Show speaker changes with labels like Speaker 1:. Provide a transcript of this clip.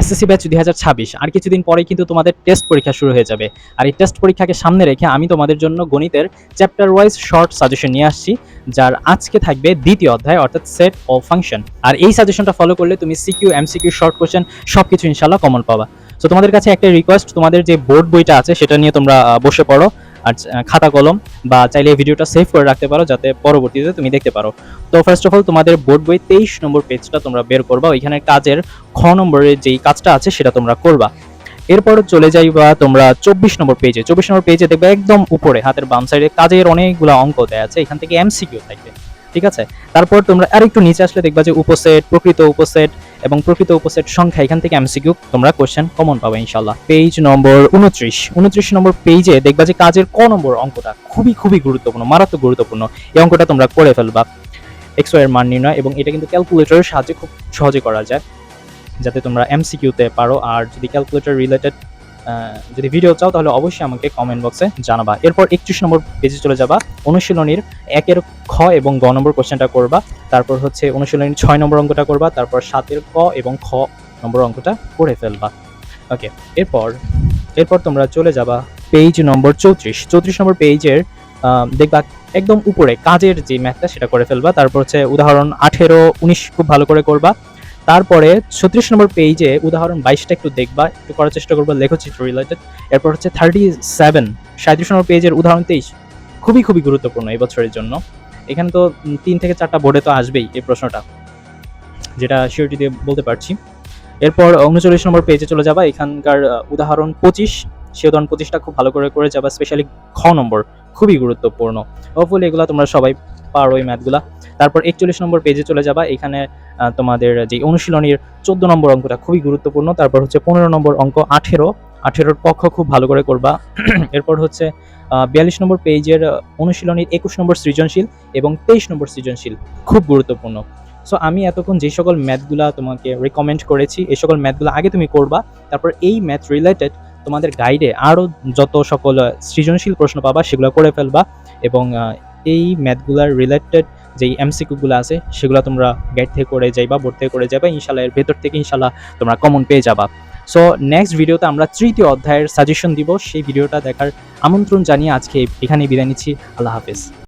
Speaker 1: SSC batch 2026 আর কিছুদিন পরেই কিন্তু তোমাদের টেস্ট পরীক্ষা শুরু হয়ে যাবে। আর এই টেস্ট পরীক্ষাকে সামনে রেখে আমি তোমাদের জন্য গণিতের চ্যাপ্টার ওয়াইজ শর্ট সাজেশন নিয়ে আসছি, যার আজকে থাকবে দ্বিতীয় অধ্যায় অর্থাৎ সেট ও ফাংশন। আর এই সাজেশনটা ফলো করলে তুমি সিকিউ, এমসিকিউ, শর্ট কোশ্চেন সবকিছু ইনশাআল্লাহ কমন পাবা। সো তোমাদের কাছে একটা রিকোয়েস্ট, তোমাদের যে বোর্ড বইটা আছে সেটা নিয়ে তোমরা বসে পড়ো, আর খাতা কলম বা চাইলে এই ভিডিওটা সেভ করে রাখতে পারো যাতে পরবর্তীতে তুমি দেখতে পারো। তো ফার্স্ট অফ অল তোমাদের বোর্ড বই 23 নম্বর পেজটা তোমরা বের করবা, ওইখানে কাজের খ নম্বরের যেই কাজটা আছে সেটা তোমরা করবা। এরপর চলে যাইবা তোমরা 24 নম্বর পেজে। 24 নম্বর পেজে দেখবে একদম উপরে হাতের বাম সাইডে কাজের অনেকগুলো অঙ্ক দেয়া আছে, এখান থেকে এমসিকিউ থাকবে, ঠিক আছে। তারপর তোমরা আরেকটু নিচে আসলে দেখবা যে উপসেট, প্রকৃত উপসেট এবং প্রকৃত উপসেট সংখ্যা, এখান থেকে এমসিকিউ তোমরা কোশ্চেন কমন পাবে ইনশাআল্লাহ। পেজ নম্বর 29 নম্বর পেজে দেখবা যে কাজের ক নম্বর অঙ্কটা খুবই গুরুত্বপূর্ণ, মারাত্মক গুরুত্বপূর্ণ। এই অঙ্কটা তোমরা করে ফেলবা, এক্স ওয়াই এর মান নির্ণয়, এবং এটা কিন্তু ক্যালকুলেটরের সাহায্যে খুব সহজে করা যায়, যাতে তোমরা এমসিকিউতে পারো। আর যদি ক্যালকুলেটর রিলেটেড যদি ভিডিও চাও তাহলে অবশ্যই আমাকে কমেন্ট বক্সে জানাবা। এরপর 31 নম্বর পেজে চলে যাবা, অনুশীলনীর 1-এর খ এবং গ নম্বর কোশ্চেনটা করবা। তারপর হচ্ছে অনুশীলনীর 6 নম্বর অঙ্কটা করবা। তারপর 7-এর ক এবং খ নম্বর অঙ্কটা করে ফেলবা। ওকে, এরপর তোমরা চলে যাবা পেজ নম্বর 34 নম্বর পেজের দেখবা একদম উপরে কাজের যে ম্যাথটা সেটা করে ফেলবা। তারপর হচ্ছে উদাহরণ 18, 19 খুব ভালো করে করবা। তারপরে 36 নম্বর পেজে উদাহরণ 22টা একটু দেখবা, একটু করার চেষ্টা করবা লেখচিত্র রিলেটেড। এরপর হচ্ছে 37 নম্বর পেজের উদাহরণ 23 খুবই গুরুত্বপূর্ণ এই বছরের জন্য। এখানে তো 3 থেকে 4টা বোর্ডে তো আসবেই এই প্রশ্নটা, যেটা শিওরিটি দিয়ে বলতে পারছি। এরপর 39 নম্বর পেজে চলে যাবা, এখানকার উদাহরণ 25, সে উদাহরণ 25টা খুব ভালো করে যাবা, স্পেশালি খ নম্বর খুবই গুরুত্বপূর্ণ। হোপফুলি এগুলো তোমরা সবাই পারো এই ম্যাথগুলা। তারপর 41 নম্বর পেজে চলে যাবা, এখানে তোমাদের যে অনুশীলনীর 14 নম্বর অঙ্কটা খুবই গুরুত্বপূর্ণ। তারপর হচ্ছে 15 নম্বর অঙ্ক 18-র পক্ষ খুব ভালো করে করবা। এরপর হচ্ছে 42 নম্বর পেজের অনুশীলনীর 21 নম্বর সৃজনশীল এবং 23 নম্বর সৃজনশীল খুব গুরুত্বপূর্ণ। সো আমি এতক্ষণ যে সকল ম্যাথগুলা তোমাকে রিকমেন্ড করেছি এই সকল ম্যাথগুলো আগে তুমি করবা। তারপর এই ম্যাথ রিলেটেড তোমাদের গাইডে আরও যত সকল সৃজনশীল প্রশ্ন পাবা সেগুলো করে ফেলবা, এবং এই ম্যাথগুলার রিলেটেড যেই এমসিকিউগুলো আছে সেগুলো তোমরা গাইড থেকে করে যাইবা, বোর্ড থেকে করে যাবা, ইনশাল্লাহ এর ভেতর থেকে ইনশাল্লাহ তোমরা কমন পেয়ে যাবা। সো নেক্সট ভিডিওতে আমরা তৃতীয় অধ্যায়ের সাজেশন দিব, সেই ভিডিওটা দেখার আমন্ত্রণ জানিয়ে আজকে এখানেই বিদায় নিচ্ছি। আল্লাহ হাফেজ।